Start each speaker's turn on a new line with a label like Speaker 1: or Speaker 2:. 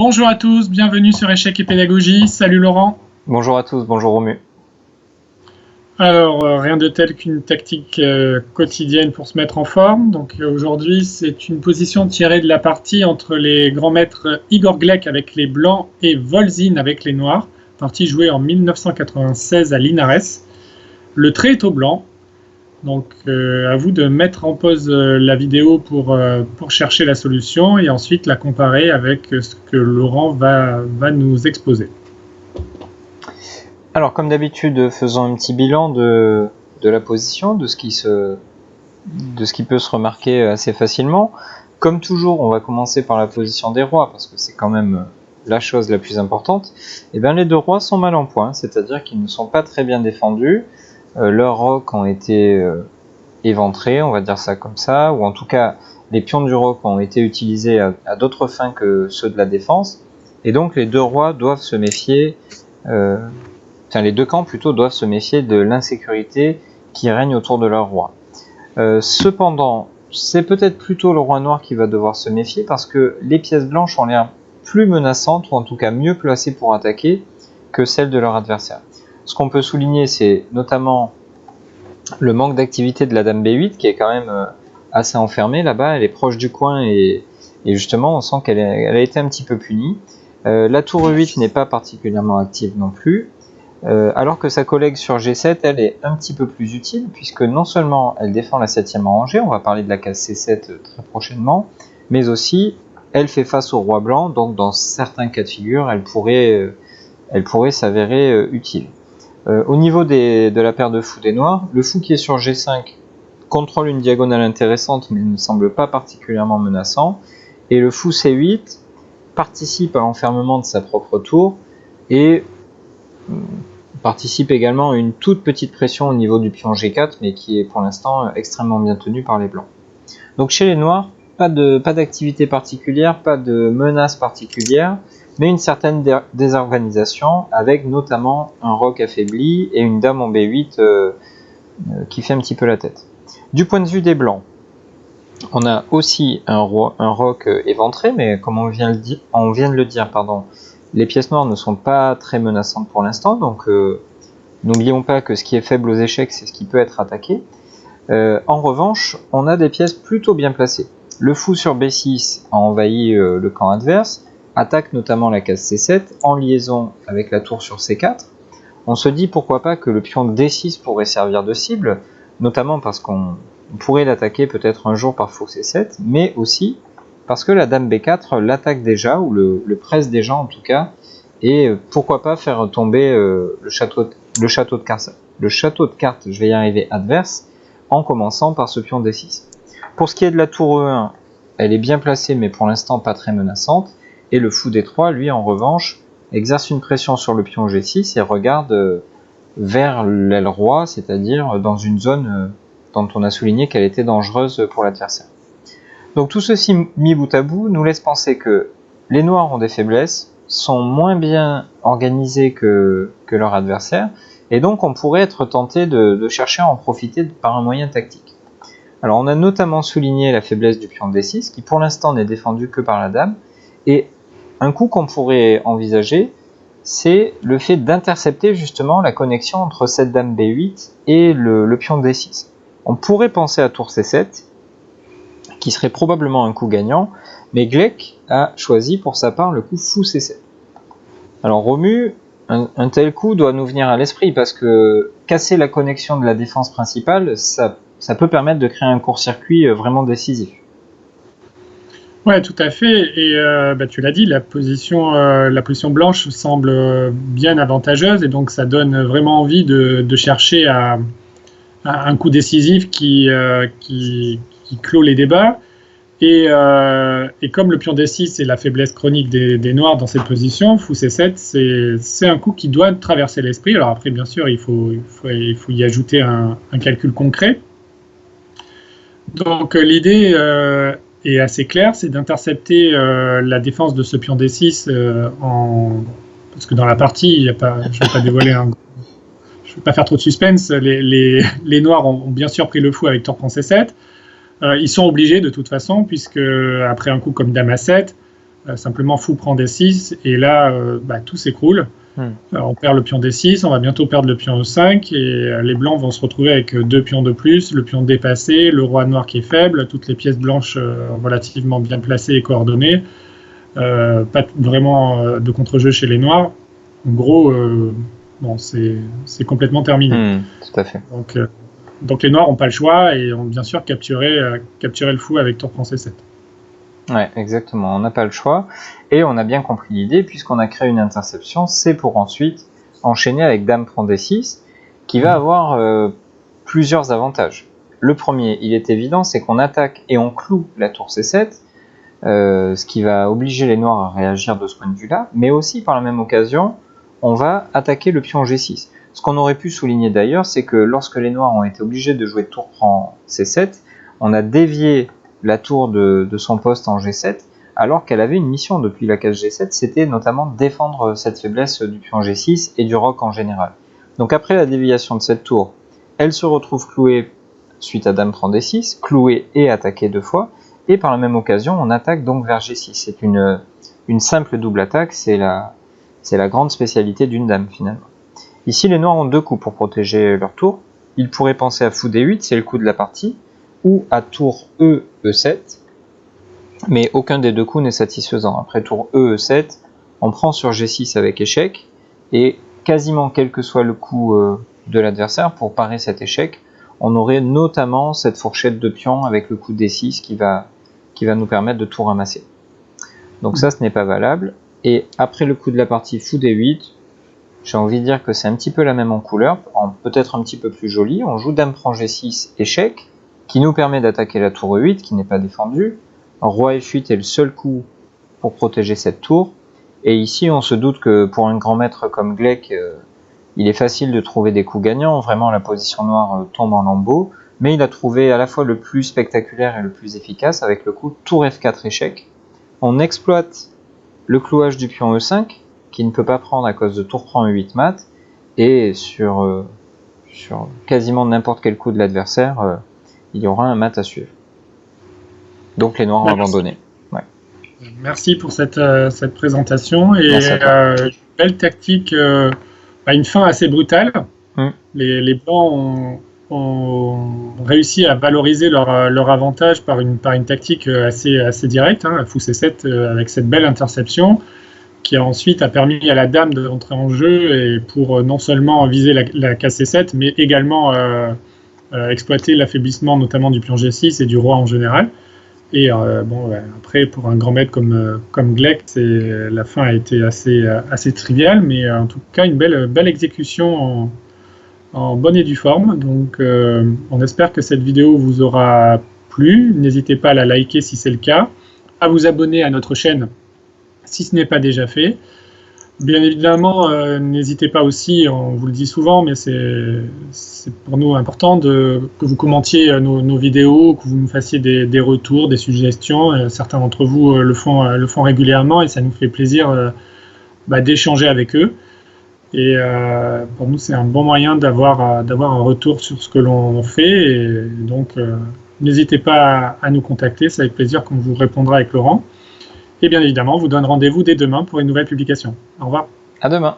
Speaker 1: Bonjour à tous, bienvenue sur Échecs et Pédagogie. Salut Laurent.
Speaker 2: Bonjour à tous, bonjour Romu.
Speaker 1: Alors, rien de tel qu'une tactique quotidienne pour se mettre en forme. Donc aujourd'hui, c'est une position tirée de la partie entre les grands maîtres Igor Glek avec les blancs et Volzhin avec les noirs. Partie jouée en 1996 à Linares. Le trait est au blanc. Donc à vous de mettre en pause la vidéo pour chercher la solution et ensuite la comparer avec ce que Laurent va nous exposer.
Speaker 2: Alors comme d'habitude, faisons un petit bilan de la position, de ce qui peut se remarquer assez facilement. Comme toujours, on va commencer par la position des rois, parce que c'est quand même la chose la plus importante. Et bien les deux rois sont mal en point, c'est-à-dire qu'ils ne sont pas très bien défendus. Leurs rocs ont été éventrés, on va dire ça comme ça, ou en tout cas les pions du roc ont été utilisés à d'autres fins que ceux de la défense, et donc les deux rois doivent se méfier, les deux camps plutôt doivent se méfier de l'insécurité qui règne autour de leur roi. Cependant, c'est peut-être plutôt le roi noir qui va devoir se méfier, parce que les pièces blanches ont l'air plus menaçantes, ou en tout cas mieux placées pour attaquer, que celles de leur adversaire. Ce qu'on peut souligner, c'est notamment le manque d'activité de la dame B8, qui est quand même assez enfermée là-bas. Elle est proche du coin et justement on sent qu'elle a été un petit peu punie. La tour E8 n'est pas particulièrement active non plus, alors que sa collègue sur G7, elle est un petit peu plus utile, puisque non seulement elle défend la 7e rangée, on va parler de la case C7 très prochainement, mais aussi elle fait face au roi blanc, donc dans certains cas de figure, elle pourrait s'avérer utile. Au niveau de la paire de fous des noirs, le fou qui est sur G5 contrôle une diagonale intéressante, mais ne semble pas particulièrement menaçant, et le fou C8 participe à l'enfermement de sa propre tour, et participe également à une toute petite pression au niveau du pion G4, mais qui est pour l'instant extrêmement bien tenue par les blancs. Donc chez les noirs, pas d'activité particulière, pas de menace particulière, mais une certaine désorganisation, avec notamment un roc affaibli et une dame en B8 qui fait un petit peu la tête. Du point de vue des blancs, on a aussi un roc éventré, mais comme on vient de le dire, les pièces noires ne sont pas très menaçantes pour l'instant, donc n'oublions pas que ce qui est faible aux échecs, c'est ce qui peut être attaqué. En revanche, on a des pièces plutôt bien placées. Le fou sur B6 a envahi le camp adverse, attaque notamment la case C7 en liaison avec la tour sur C4. On se dit pourquoi pas que le pion D6 pourrait servir de cible, notamment parce qu'on pourrait l'attaquer peut-être un jour par fou C7, mais aussi parce que la dame B4 l'attaque déjà, ou le presse déjà en tout cas, et pourquoi pas faire tomber le château de cartes, je vais y arriver, adverse, en commençant par ce pion D6. Pour ce qui est de la tour E1, elle est bien placée, mais pour l'instant pas très menaçante, et le fou D3, lui en revanche, exerce une pression sur le pion G6 et regarde vers l'aile roi, c'est-à-dire dans une zone dont on a souligné qu'elle était dangereuse pour l'adversaire. Donc tout ceci mis bout à bout nous laisse penser que les noirs ont des faiblesses, sont moins bien organisés que leur adversaire, et donc on pourrait être tenté de chercher à en profiter par un moyen tactique. Alors on a notamment souligné la faiblesse du pion D6, qui pour l'instant n'est défendu que par la dame, et un coup qu'on pourrait envisager, c'est le fait d'intercepter justement la connexion entre cette dame B8 et le pion D6. On pourrait penser à tour C7, qui serait probablement un coup gagnant, mais Glek a choisi pour sa part le coup fou C7. Alors Romu, un tel coup doit nous venir à l'esprit, parce que casser la connexion de la défense principale, ça peut permettre de créer un court-circuit vraiment décisif.
Speaker 1: Ouais, tout à fait. Et tu l'as dit, la position blanche semble bien avantageuse, et donc ça donne vraiment envie de chercher à un coup décisif qui clôt les débats. Et comme le pion D6 est la faiblesse chronique des noirs dans cette position, fou C7, c'est un coup qui doit traverser l'esprit. Alors après, bien sûr, il faut y ajouter un calcul concret. Donc l'idée est assez claire, c'est d'intercepter la défense de ce pion D6 parce que dans la partie, je ne vais pas dévoiler je ne vais pas faire trop de suspense, les noirs ont bien sûr pris le fou avec tour prend C7. Ils sont obligés de toute façon, puisque après un coup comme dame A7, simplement fou prend D6, et là, tout s'écroule. On perd le pion D6, on va bientôt perdre le pion E5, et les blancs vont se retrouver avec 2 pions de plus, le pion dépassé, le roi noir qui est faible, toutes les pièces blanches relativement bien placées et coordonnées, pas vraiment de contre-jeu chez les noirs. En gros, c'est complètement terminé.
Speaker 2: Tout à fait.
Speaker 1: Donc les noirs n'ont pas le choix et ont bien sûr capturé le fou avec tour prend C7.
Speaker 2: Ouais, exactement, on n'a pas le choix, et on a bien compris l'idée, puisqu'on a créé une interception, c'est pour ensuite enchaîner avec dame prend D6, qui va avoir plusieurs avantages. Le premier, il est évident, c'est qu'on attaque et on cloue la tour C7, ce qui va obliger les noirs à réagir de ce point de vue-là, mais aussi par la même occasion, on va attaquer le pion G6. Ce qu'on aurait pu souligner d'ailleurs, c'est que lorsque les noirs ont été obligés de jouer tour prend C7, on a dévié la tour de son poste en G7, alors qu'elle avait une mission depuis la case G7, c'était notamment défendre cette faiblesse du pion G6 et du roc en général. Donc après la déviation de cette tour, elle se retrouve clouée suite à dame prend D6, clouée et attaquée 2 fois, et par la même occasion, on attaque donc vers G6. C'est une simple double attaque, c'est la grande spécialité d'une dame finalement. Ici, les noirs ont 2 coups pour protéger leur tour. Ils pourraient penser à fou D8, c'est le coup de la partie, ou à tour E, E7, mais aucun des 2 coups n'est satisfaisant. Après tour E, E7, on prend sur G6 avec échec, et quasiment quel que soit le coup de l'adversaire, pour parer cet échec, on aurait notamment cette fourchette de pions avec le coup D6 qui va nous permettre de tout ramasser. Donc ça, ce n'est pas valable. Et après le coup de la partie fou D8, j'ai envie de dire que c'est un petit peu la même en couleur, peut-être un petit peu plus joli. On joue dame prend G6, échec, qui nous permet d'attaquer la tour E8, qui n'est pas défendue. Roi F8 est le seul coup pour protéger cette tour. Et ici, on se doute que pour un grand maître comme Gleck, il est facile de trouver des coups gagnants. Vraiment, la position noire tombe en lambeaux. Mais il a trouvé à la fois le plus spectaculaire et le plus efficace avec le coup tour F4 échec. On exploite le clouage du pion E5, qui ne peut pas prendre à cause de tour prend E8 mat. Et sur quasiment n'importe quel coup de l'adversaire, il y aura un mat à suivre. Donc les noirs ont abandonné. Ouais.
Speaker 1: Merci pour cette présentation et belle tactique, une fin assez brutale. Les blancs ont réussi à valoriser leur avantage par une tactique assez directe, fou C7 avec cette belle interception qui ensuite a permis à la dame d'entrer en jeu et pour non seulement viser la case C7 mais également exploiter l'affaiblissement notamment du pion G6 et du roi en général. Et après, pour un grand maître comme Gleck, la fin a été assez triviale, mais en tout cas une belle exécution en bonne et due forme. Donc on espère que cette vidéo vous aura plu. N'hésitez pas à la liker si c'est le cas, à vous abonner à notre chaîne si ce n'est pas déjà fait. Bien évidemment, n'hésitez pas aussi, on vous le dit souvent, mais c'est pour nous important que vous commentiez nos vidéos, que vous nous fassiez des retours, des suggestions. Certains d'entre vous le font régulièrement et ça nous fait plaisir d'échanger avec eux. Et pour nous, c'est un bon moyen d'avoir un retour sur ce que l'on fait. Et donc, n'hésitez pas à nous contacter, c'est avec plaisir qu'on vous répondra avec Laurent. Et bien évidemment, on vous donne rendez-vous dès demain pour une nouvelle publication. Au revoir.
Speaker 2: À demain.